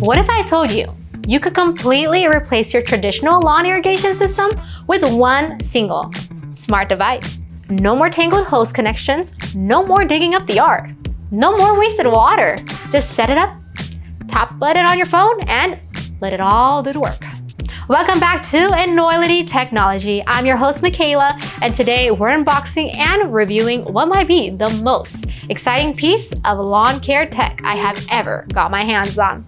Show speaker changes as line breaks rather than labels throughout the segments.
What if I told you you could completely replace your traditional lawn irrigation system with one single smart device? No more tangled hose connections, no more digging up the yard, no more wasted water. Just set it up, tap button on your phone, and let it all do the work. Welcome back to Enoylity Technology. I'm your host, Michaela, and today we're unboxing and reviewing what might be the most exciting piece of lawn care tech I have ever got my hands on.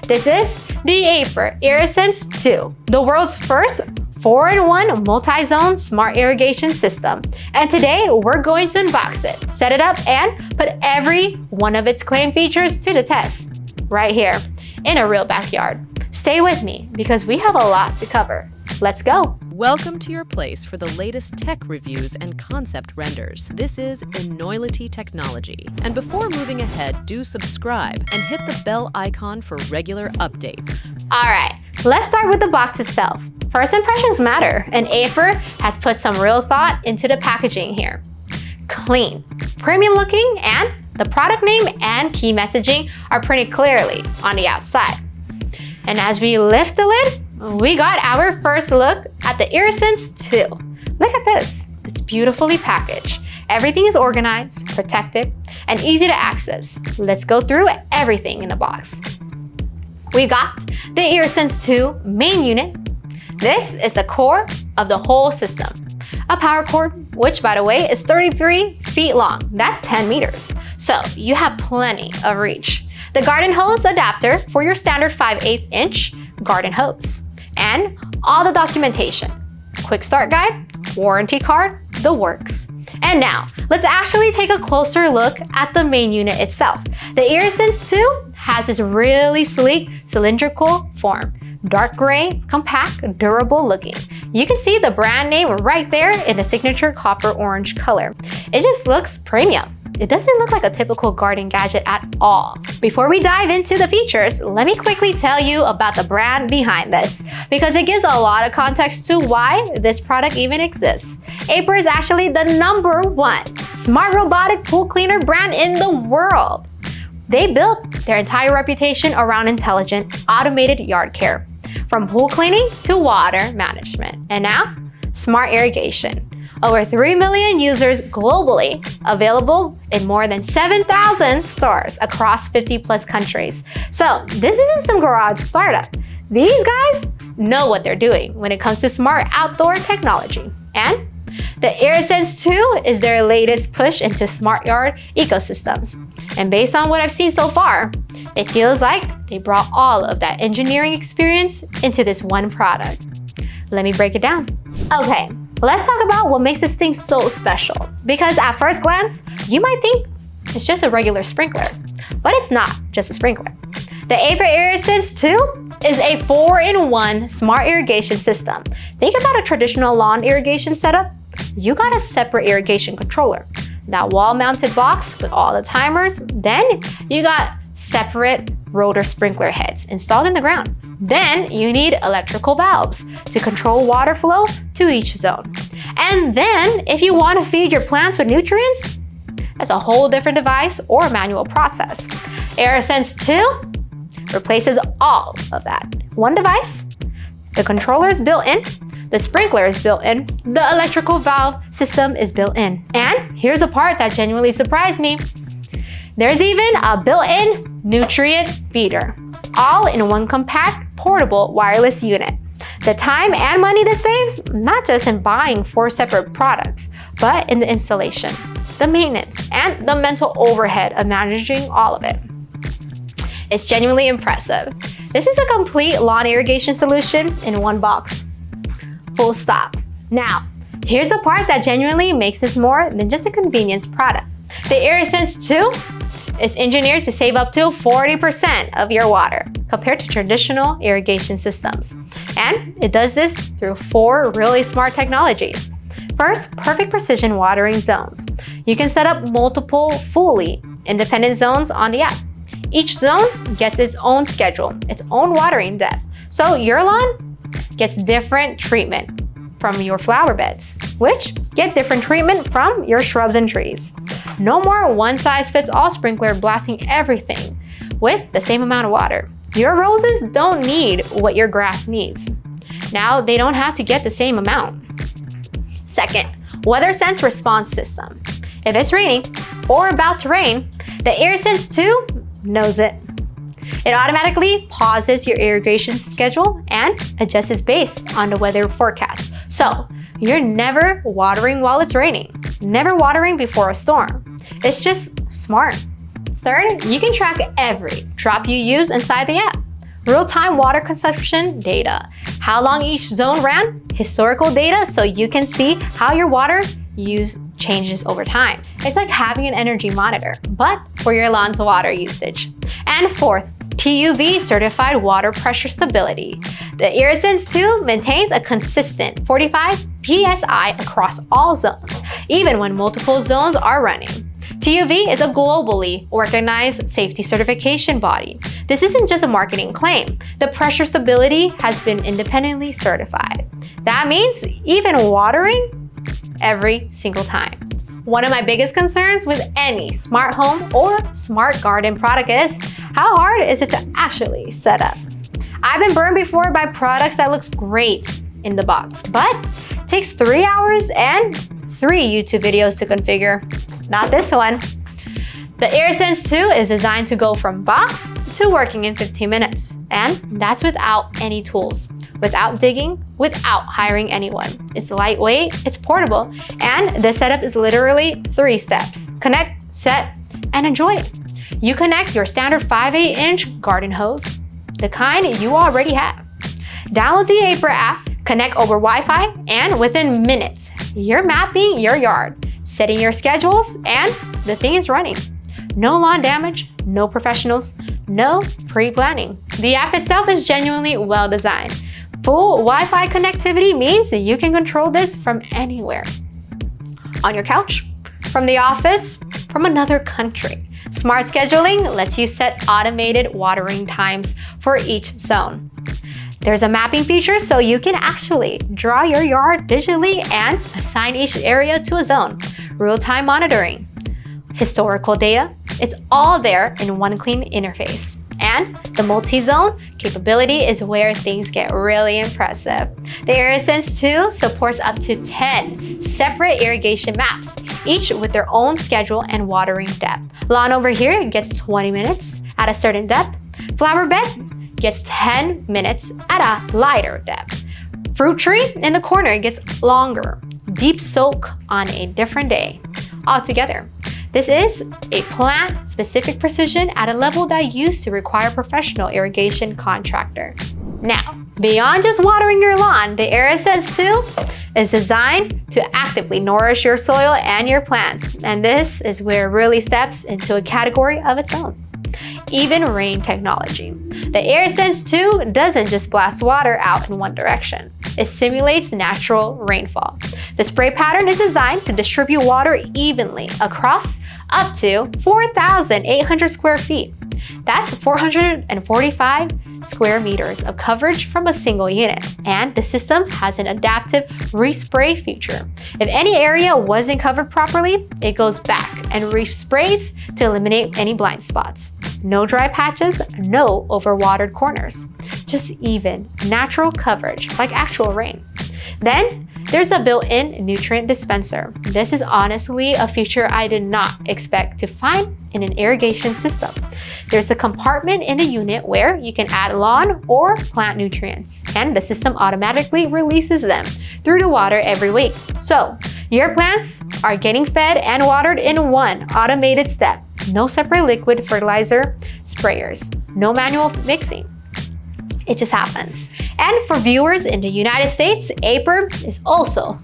This is the Aiper IrriSense 2, the world's first 4-in-1 multi-zone smart irrigation system. And today we're going to unbox it, set it up, and put every one of its claimed features to the test right here in a real backyard. Stay with me because we have a lot to cover. Let's go.
Welcome to your place for the latest tech reviews and concept renders. This is Enoylity Technology. And before moving ahead, do subscribe and hit the bell icon for regular updates.
All right, let's start with the box itself. First impressions matter, and Aiper has put some real thought into the packaging here. Clean, premium looking, and the product name and key messaging are printed clearly on the outside. And as we lift the lid, we got our first look at the IrriSense 2. Look at this, it's beautifully packaged. Everything is organized, protected, and easy to access. Let's go through everything in the box. We got the IrriSense 2 main unit. This is the core of the whole system. A power cord, which by the way is 33 feet long. That's 10 meters. So you have plenty of reach. The garden hose adapter for your standard 5/8 inch garden hose. And all the documentation. Quick start guide, warranty card, the works. And now, let's actually take a closer look at the main unit itself. The IrriSense 2 has this really sleek cylindrical form. Dark gray, compact, durable looking. You can see the brand name right there in the signature copper orange color. It just looks premium. It doesn't look like a typical garden gadget at all. Before we dive into the features, let me quickly tell you about the brand behind this, because it gives a lot of context to why this product even exists. Aiper is actually the #1 smart robotic pool cleaner brand in the world. They built their entire reputation around intelligent, automated yard care, from pool cleaning to water management, and now smart irrigation. Over 3 million users globally, available in more than 7,000 stores across 50+ countries. So this isn't some garage startup. These guys know what they're doing when it comes to smart outdoor technology. And the IrriSense 2 is their latest push into smart yard ecosystems. And based on what I've seen so far, it feels like they brought all of that engineering experience into this one product. Let me break it down. Okay. Let's talk about what makes this thing so special. Because at first glance, you might think it's just a regular sprinkler, but it's not just a sprinkler. The Aiper IrriSense 2 is a 4-in-1 smart irrigation system. Think about a traditional lawn irrigation setup. You got a separate irrigation controller, that wall-mounted box with all the timers. Then you got separate rotor sprinkler heads installed in the ground. Then you need electrical valves to control water flow to each zone. And then if you want to feed your plants with nutrients, that's a whole different device or manual process. IrriSense 2 replaces all of that. One device, the controller is built in, the sprinkler is built in, the electrical valve system is built in. And here's a part that genuinely surprised me. There's even a built-in nutrient feeder, all in one compact, portable wireless unit. The time and money this saves, not just in buying 4 separate products, but in the installation, the maintenance, and the mental overhead of managing all of it. It's genuinely impressive. This is a complete lawn irrigation solution in one box. Full stop. Now, here's the part that genuinely makes this more than just a convenience product. The IrriSense 2 is engineered to save up to 40% of your water compared to traditional irrigation systems. And it does this through 4 really smart technologies. First, perfect precision watering zones. You can set up multiple fully independent zones on the app. Each zone gets its own schedule, its own watering depth. So your lawn gets different treatment from your flower beds, which get different treatment from your shrubs and trees. No more one-size-fits-all sprinkler blasting everything with the same amount of water. Your roses don't need what your grass needs. Now they don't have to get the same amount. Second, weather sense response system. If it's raining or about to rain, the IrriSense 2 knows it. It automatically pauses your irrigation schedule and adjusts based on the weather forecast. So you're never watering while it's raining, never watering before a storm. It's just smart. Third, you can track every drop you use inside the app. Real-time water consumption data, how long each zone ran, historical data so you can see how your water use changes over time. It's like having an energy monitor, but for your lawn's water usage. And fourth, PUV certified water pressure stability. The IrriSense 2 maintains a consistent 45 PSI across all zones, even when multiple zones are running. TUV is a globally recognized safety certification body. This isn't just a marketing claim. The pressure stability has been independently certified. That means even watering every single time. One of my biggest concerns with any smart home or smart garden product is how hard is it to actually set up? I've been burned before by products that looks great in the box, but takes 3 hours and 3 YouTube videos to configure. Not this one. The IrriSense 2 is designed to go from box to working in 15 minutes. And that's without any tools, without digging, without hiring anyone. It's lightweight, it's portable, and the setup is literally 3 steps. Connect, set, and enjoy it. You connect your standard 5/8-inch garden hose, the kind you already have. Download the Aiper app, connect over Wi-Fi, and within minutes, you're mapping your yard, setting your schedules, and the thing is running. No lawn damage, no professionals, no pre-planning. The app itself is genuinely well designed. Full Wi-Fi connectivity means that you can control this from anywhere. On your couch, from the office, from another country. Smart scheduling lets you set automated watering times for each zone. There's a mapping feature so you can actually draw your yard digitally and assign each area to a zone. Real-time monitoring, historical data, it's all there in one clean interface. And the multi-zone capability is where things get really impressive. The IrriSense 2 supports up to 10 separate irrigation maps, each with their own schedule and watering depth. Lawn over here gets 20 minutes at a certain depth. Flower bed gets 10 minutes at a lighter depth. Fruit tree in the corner gets longer. Deep soak on a different day. Altogether, this is a plant-specific precision at a level that used to require a professional irrigation contractor. Now, beyond just watering your lawn, the IrriSense 2 is designed to actively nourish your soil and your plants. And this is where it really steps into a category of its own. Even rain technology. The IrriSense 2 doesn't just blast water out in one direction. It simulates natural rainfall. The spray pattern is designed to distribute water evenly across up to 4,800 square feet. That's 445 square meters of coverage from a single unit. And the system has an adaptive respray feature. If any area wasn't covered properly, it goes back and resprays to eliminate any blind spots. No dry patches, no overwatered corners. Just even, natural coverage, like actual rain. Then, there's the built-in nutrient dispenser. This is honestly a feature I did not expect to find in an irrigation system. There's a compartment in the unit where you can add lawn or plant nutrients, and the system automatically releases them through the water every week. So, your plants are getting fed and watered in one automated step. No separate liquid fertilizer sprayers, no manual mixing. It just happens. And for viewers in the United States, Aiper is also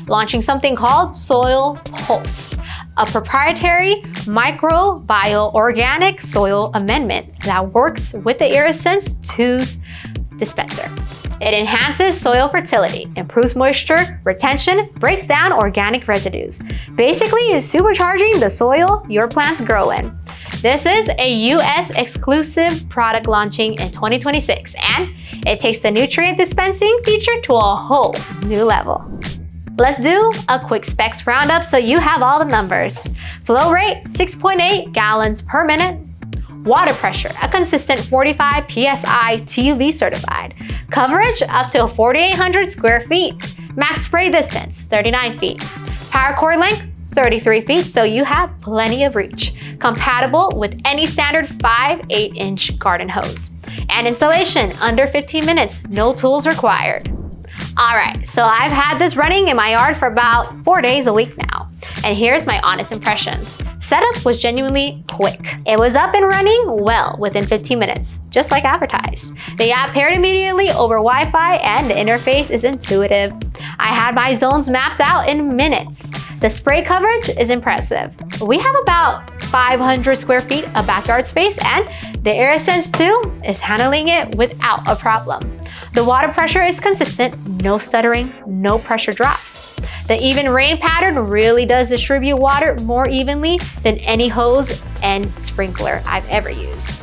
launching something called Soil Pulse, a proprietary microbial organic soil amendment that works with the IrriSense 2's dispenser. It enhances soil fertility, improves moisture retention, breaks down organic residues. Basically, it's supercharging the soil your plants grow in. This is a US exclusive product launching in 2026, and it takes the nutrient dispensing feature to a whole new level. Let's do a quick specs roundup so you have all the numbers. Flow rate, 6.8 gallons per minute. Water pressure, a consistent 45 PSI TUV certified. Coverage up to 4,800 square feet. Max spray distance, 39 feet. Power cord length, 33 feet, so you have plenty of reach. Compatible with any standard 5/8-inch garden hose. And installation under 15 minutes, no tools required. Alright, so I've had this running in my yard for about 4 days a week now. And here's my honest impressions. Setup was genuinely quick. It was up and running well within 15 minutes, just like advertised. The app paired immediately over Wi-Fi and the interface is intuitive. I had my zones mapped out in minutes. The spray coverage is impressive. We have about 500 square feet of backyard space and the IrriSense 2 is handling it without a problem. The water pressure is consistent, no stuttering, no pressure drops. The even rain pattern really does distribute water more evenly than any hose and sprinkler I've ever used.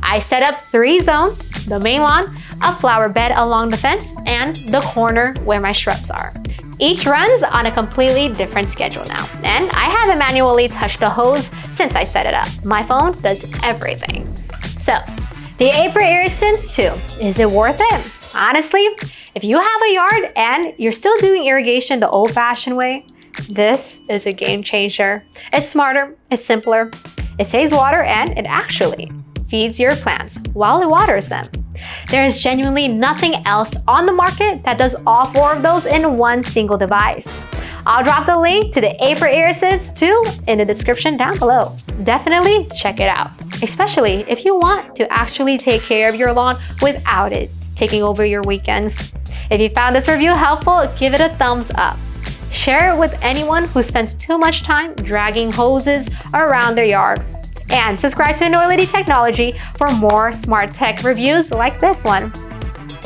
I set up 3 zones, the main lawn, a flower bed along the fence, and the corner where my shrubs are. Each runs on a completely different schedule now, and I haven't manually touched the hose since I set it up. My phone does everything. So, the Aiper IrriSense 2, is it worth it? Honestly, if you have a yard and you're still doing irrigation the old-fashioned way, this is a game changer. It's smarter, it's simpler, it saves water, and it actually feeds your plants while it waters them. There is genuinely nothing else on the market that does all 4 of those in one single device. I'll drop the link to the Aiper IrriSense 2 in the description down below. Definitely check it out, especially if you want to actually take care of your lawn without it taking over your weekends. If you found this review helpful, give it a thumbs up. Share it with anyone who spends too much time dragging hoses around their yard. And subscribe to Enoylity Technology for more smart tech reviews like this one.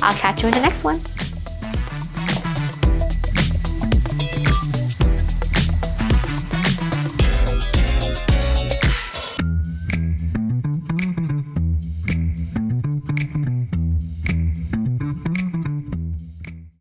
I'll catch you in the next one.